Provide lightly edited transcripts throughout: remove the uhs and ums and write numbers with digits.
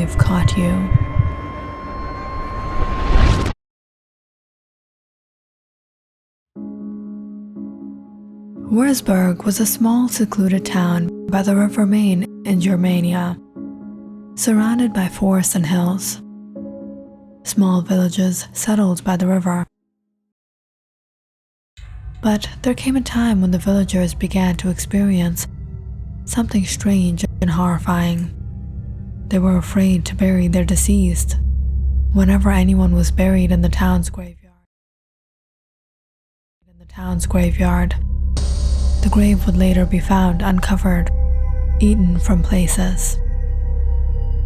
grave caught you. Wurzburg was a small, secluded town by the River Main in Germania, surrounded by forests and hills. Small villages settled by the river. But there came a time when the villagers began to experience something strange and horrifying. They were afraid to bury their deceased. Whenever anyone was buried in the town's graveyard, the grave would later be found uncovered, eaten from places.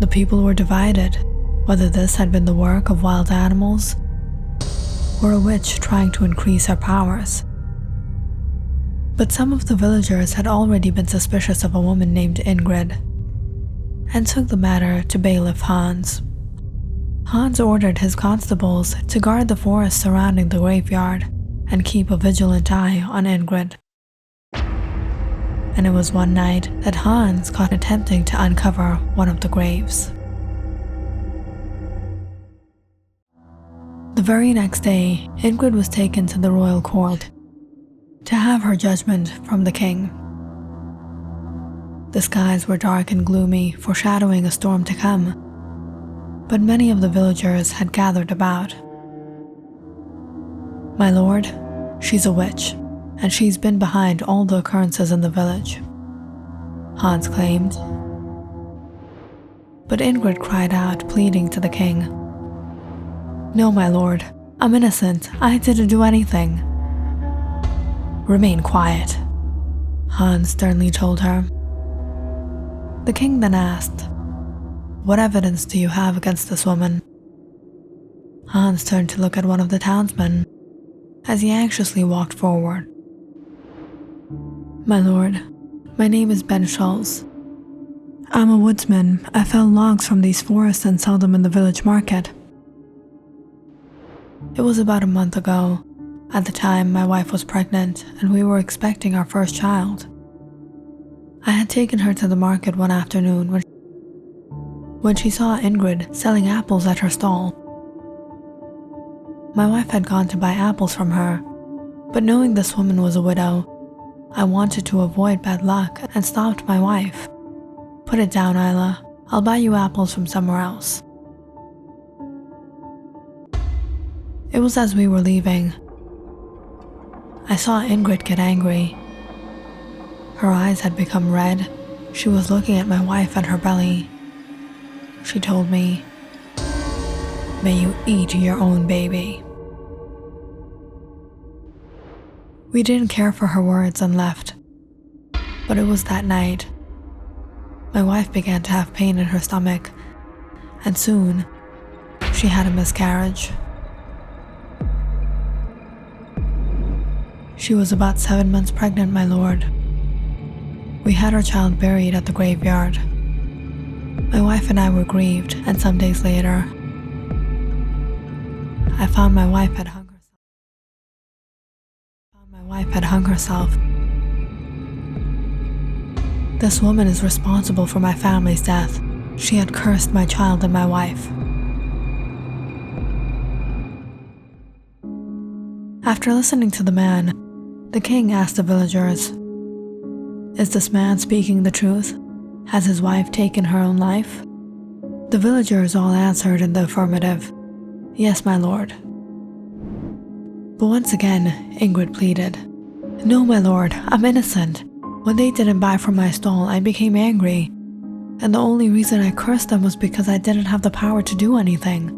The people were divided, whether this had been the work of wild animals or a witch trying to increase her powers. But some of the villagers had already been suspicious of a woman named Ingrid, and took the matter to bailiff Hans. Hans ordered his constables to guard the forest surrounding the graveyard and keep a vigilant eye on Ingrid. And it was one night that Hans caught attempting to uncover one of the graves. The very next day, Ingrid was taken to the royal court to have her judgment from the king. The skies were dark and gloomy, foreshadowing a storm to come, but many of the villagers had gathered about. "My lord, she's a witch, and she's been behind all the occurrences in the village," Hans claimed. But Ingrid cried out, pleading to the king. "No, my lord, I'm innocent. I didn't do anything." "Remain quiet," Hans sternly told her. The king then asked, "What evidence do you have against this woman?" Hans turned to look at one of the townsmen as he anxiously walked forward. "My lord, my name is Ben Schulz. I'm a woodsman. I fell logs from these forests and sell them in the village market. It was about a month ago. At the time, my wife was pregnant and we were expecting our first child. I had taken her to the market one afternoon when she saw Ingrid selling apples at her stall. My wife had gone to buy apples from her, but knowing this woman was a widow, I wanted to avoid bad luck and stopped my wife. 'Put it down, Isla. I'll buy you apples from somewhere else.' It was as we were leaving. I saw Ingrid get angry. Her eyes had become red. She was looking at my wife and her belly. She told me, 'May you eat your own baby.' We didn't care for her words and left. But it was that night. My wife began to have pain in her stomach, and soon she had a miscarriage. She was about 7 months pregnant, my lord. We had our child buried at the graveyard. My wife and I were grieved, and some days later, I found my wife had hung herself. This woman is responsible for my family's death. She had cursed my child and my wife." After listening to the man, the king asked the villagers, "Is this man speaking the truth? Has his wife taken her own life?" The villagers all answered in the affirmative. "Yes, my lord." But once again, Ingrid pleaded, "No, my lord, I'm innocent. When they didn't buy from my stall, I became angry, and the only reason I cursed them was because I didn't have the power to do anything.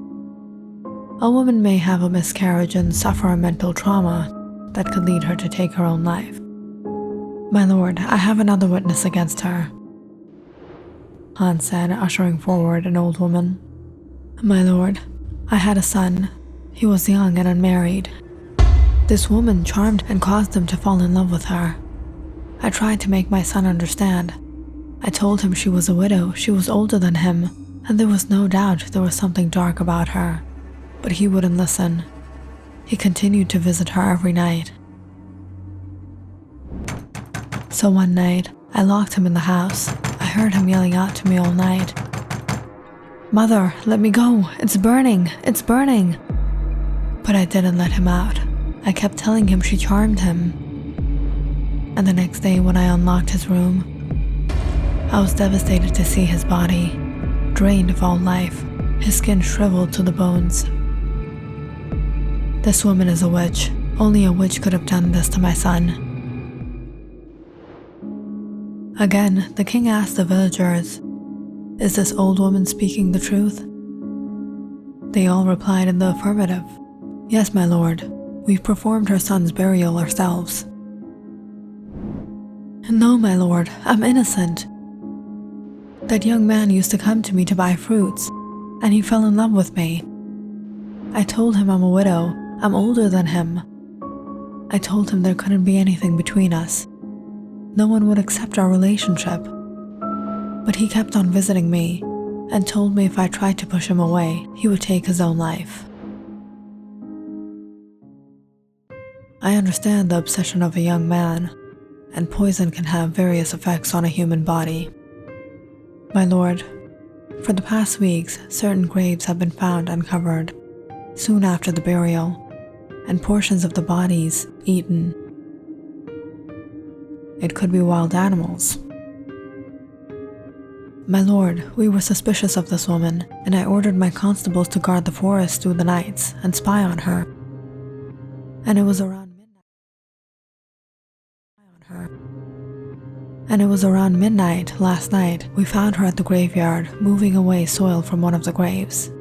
A woman may have a miscarriage and suffer a mental trauma that could lead her to take her own life. My lord, I have another witness against her," Hans said, ushering forward an old woman. "My lord, I had a son. He was young and unmarried. This woman charmed and caused him to fall in love with her. I tried to make my son understand. I told him she was a widow, she was older than him, and there was no doubt there was something dark about her. But he wouldn't listen. He continued to visit her every night. So one night, I locked him in the house. I heard him yelling out to me all night. "Mother, let me go, it's burning, it's burning." But I didn't let him out. I kept telling him she charmed him. And the next day when I unlocked his room, I was devastated to see his body, drained of all life, his skin shriveled to the bones. This woman is a witch. Only a witch could have done this to my son. Again, the king asked the villagers, "Is this old woman speaking the truth?" They all replied in the affirmative. "Yes, my lord. We've performed her son's burial ourselves." "No, my lord, I'm innocent. That young man used to come to me to buy fruits, and he fell in love with me. I told him I'm a widow. I'm older than him. I told him there couldn't be anything between us. No one would accept our relationship. But he kept on visiting me and told me if I tried to push him away, he would take his own life." I understand the obsession of a young man, and poison can have various effects on a human body. My lord, for the past weeks, certain graves have been found uncovered soon after the burial, and portions of the bodies eaten. It could be wild animals. My lord, we were suspicious of this woman, and I ordered my constables to guard the forest through the nights and spy on her. And it was around midnight last night we found her at the graveyard, moving away soil from one of the graves.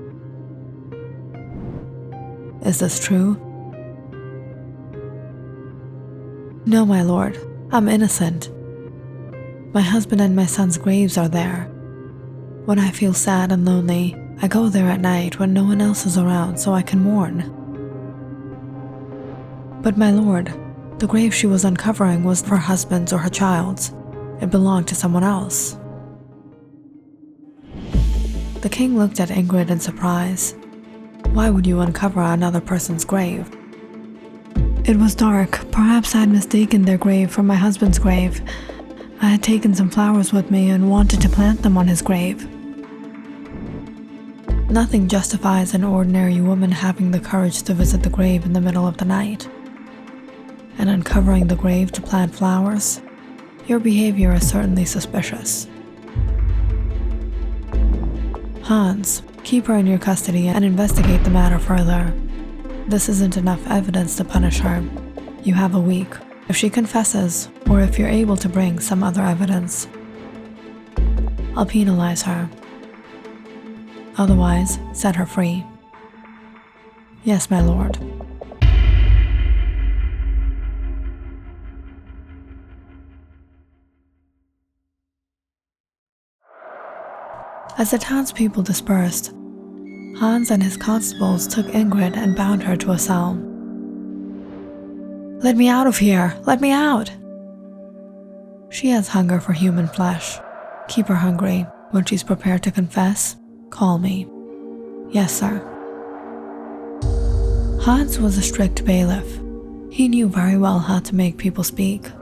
Is this true? No, my lord, I'm innocent. My husband and my son's graves are there. When I feel sad and lonely, I go there at night when no one else is around so I can mourn. But my lord, the grave she was uncovering was her husband's or her child's. It belonged to someone else. The king looked at Ingrid in surprise. Why would you uncover another person's grave? It was dark. Perhaps I had mistaken their grave for my husband's grave. I had taken some flowers with me and wanted to plant them on his grave. Nothing justifies an ordinary woman having the courage to visit the grave in the middle of the night. And uncovering the grave to plant flowers? Your behavior is certainly suspicious. Hans, keep her in your custody and investigate the matter further. This isn't enough evidence to punish her. You have a week. If she confesses, or if you're able to bring some other evidence, I'll penalize her. Otherwise, set her free. Yes, my lord. As the townspeople dispersed, Hans and his constables took Ingrid and bound her to a cell. "Let me out of here! Let me out!" She has hunger for human flesh. Keep her hungry. When she's prepared to confess, call me. Yes, sir. Hans was a strict bailiff. He knew very well how to make people speak,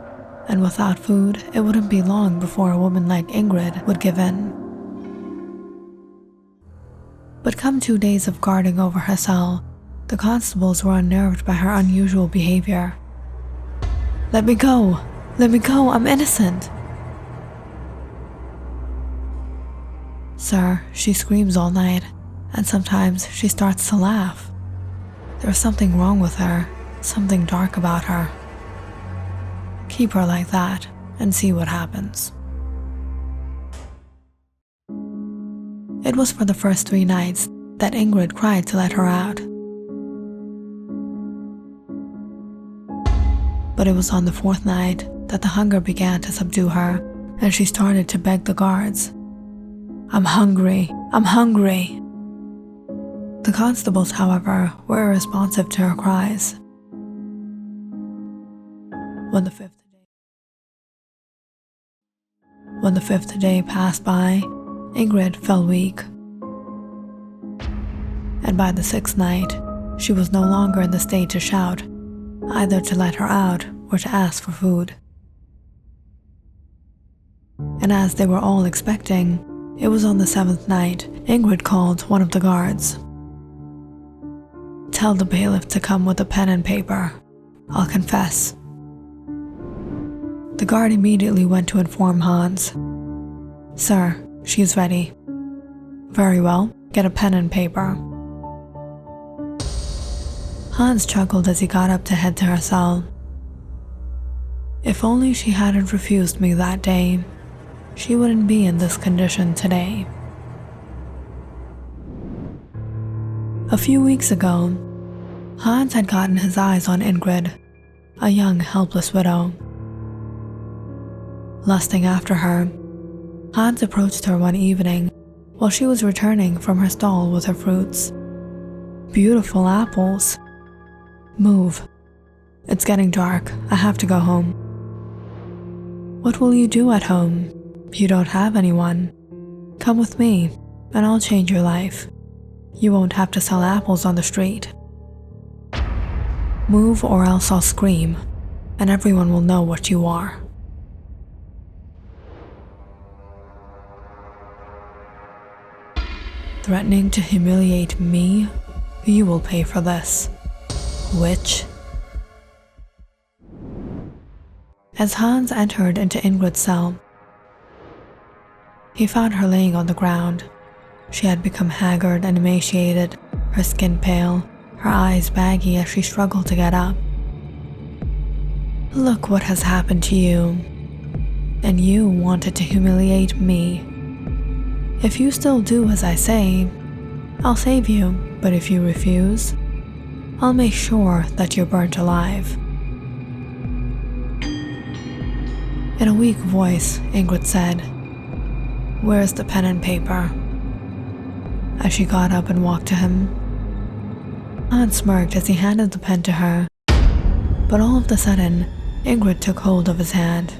and without food, it wouldn't be long before a woman like Ingrid would give in. But come 2 days of guarding over her cell, the constables were unnerved by her unusual behavior. "Let me go! Let me go! I'm innocent!" "Sir, she screams all night, and sometimes she starts to laugh. There's something wrong with her, something dark about her. Keep her like that and see what happens." It was for the first 3 nights that Ingrid cried to let her out. But it was on the 4th night that the hunger began to subdue her, and she started to beg the guards. "I'm hungry, I'm hungry." The constables, however, were irresponsive to her cries. When the fifth day passed by, Ingrid fell weak. And by the 6th night, she was no longer in the state to shout, either to let her out or to ask for food. And as they were all expecting, it was on the 7th night Ingrid called one of the guards. "Tell the bailiff to come with a pen and paper. I'll confess." The guard immediately went to inform Hans. "Sir, she's ready." "Very well, get a pen and paper." Hans chuckled as he got up to head to her cell. If only she hadn't refused me that day, she wouldn't be in this condition today. A few weeks ago, Hans had gotten his eyes on Ingrid, a young, helpless widow. Lusting after her, Hans approached her one evening while she was returning from her stall with her fruits. "Beautiful apples." "Move. It's getting dark. I have to go home." "What will you do at home? You don't have anyone. Come with me, and I'll change your life. You won't have to sell apples on the street." "Move or else I'll scream, and everyone will know what you are." "Threatening to humiliate me? You will pay for this, witch." As Hans entered into Ingrid's cell, he found her laying on the ground. She had become haggard and emaciated, her skin pale, her eyes baggy as she struggled to get up. "Look what has happened to you. And you wanted to humiliate me. If you still do as I say, I'll save you, but if you refuse, I'll make sure that you're burnt alive." In a weak voice, Ingrid said, "Where's the pen and paper?" As she got up and walked to him, Hans smirked as he handed the pen to her, but all of a sudden, Ingrid took hold of his hand.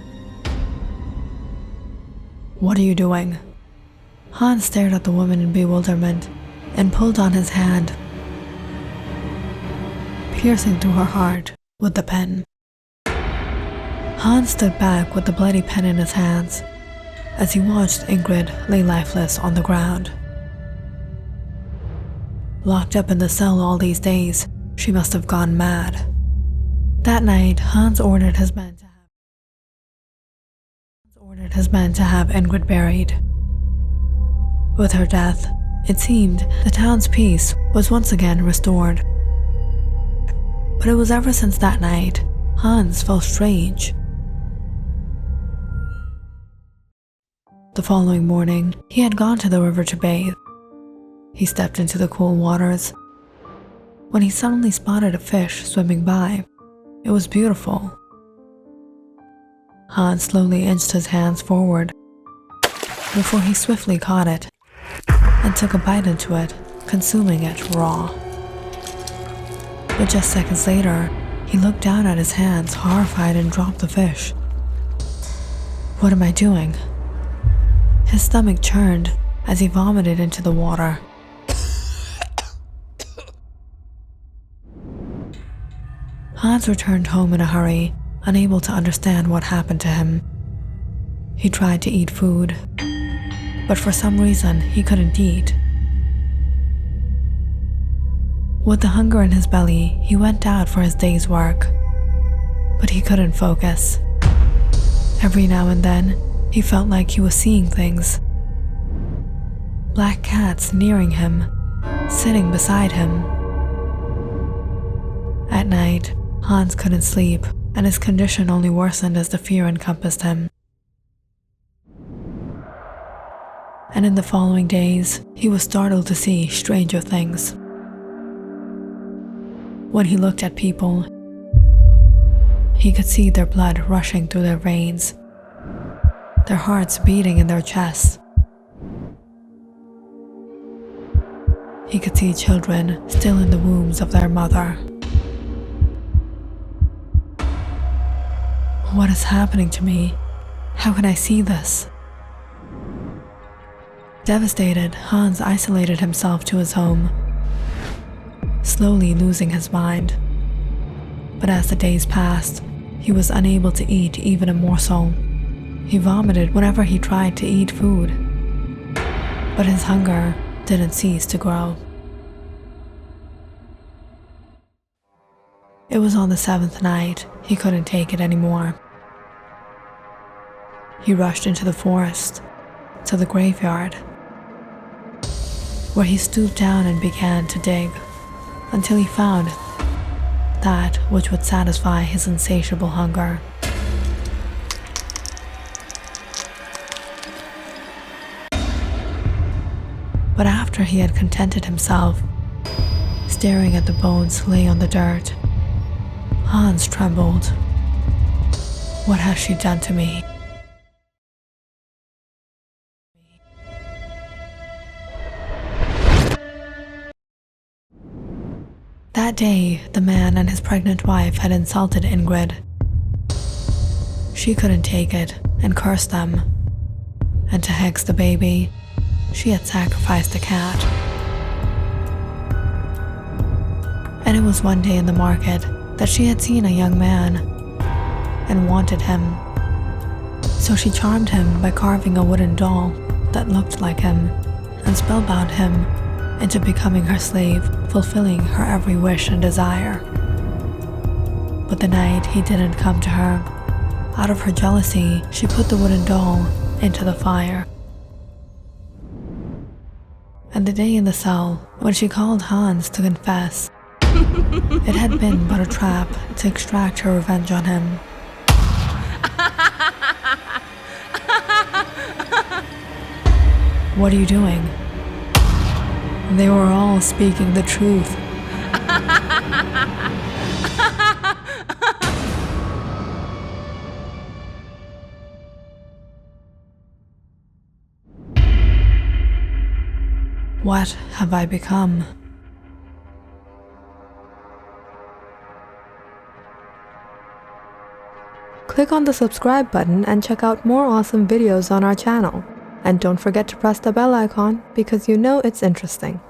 "What are you doing?" Hans stared at the woman in bewilderment and pulled on his hand, piercing through her heart with the pen. Hans stood back with the bloody pen in his hands as he watched Ingrid lay lifeless on the ground. Locked up in the cell all these days, she must have gone mad. That night, Hans ordered his men to have Ingrid buried. With her death, it seemed the town's peace was once again restored. But it was ever since that night, Hans felt strange. The following morning, he had gone to the river to bathe. He stepped into the cool waters when he suddenly spotted a fish swimming by. It was beautiful. Hans slowly inched his hands forward before he swiftly caught it and took a bite into it, consuming it raw. But just seconds later, he looked down at his hands, horrified, and dropped the fish. "What am I doing?" His stomach churned as he vomited into the water. Hans returned home in a hurry, unable to understand what happened to him. He tried to eat food, but for some reason he couldn't eat. With the hunger in his belly, he went out for his day's work, but he couldn't focus. Every now and then, he felt like he was seeing things. Black cats nearing him, sitting beside him. At night, Hans couldn't sleep, and his condition only worsened as the fear encompassed him. And in the following days, he was startled to see stranger things. When he looked at people, he could see their blood rushing through their veins, their hearts beating in their chests. He could see children still in the wombs of their mother. What is happening to me? How can I see this? Devastated, Hans isolated himself to his home, slowly losing his mind. But as the days passed, he was unable to eat even a morsel. He vomited whenever he tried to eat food. But his hunger didn't cease to grow. It was on the 7th night he couldn't take it anymore. He rushed into the forest, to the graveyard, where he stooped down and began to dig until he found that which would satisfy his insatiable hunger. But after he had contented himself, staring at the bones lay on the dirt, Hans trembled. What has she done to me? That day, the man and his pregnant wife had insulted Ingrid. She couldn't take it and cursed them. And to hex the baby, she had sacrificed a cat. And it was one day in the market that she had seen a young man and wanted him. So she charmed him by carving a wooden doll that looked like him and spellbound him into becoming her slave, fulfilling her every wish and desire. But the night he didn't come to her, out of her jealousy, she put the wooden doll into the fire. And the day in the cell, when she called Hans to confess, it had been but a trap to extract her revenge on him. What are you doing? They were all speaking the truth. What have I become? Click on the subscribe button and check out more awesome videos on our channel. And don't forget to press the bell icon because you know it's interesting.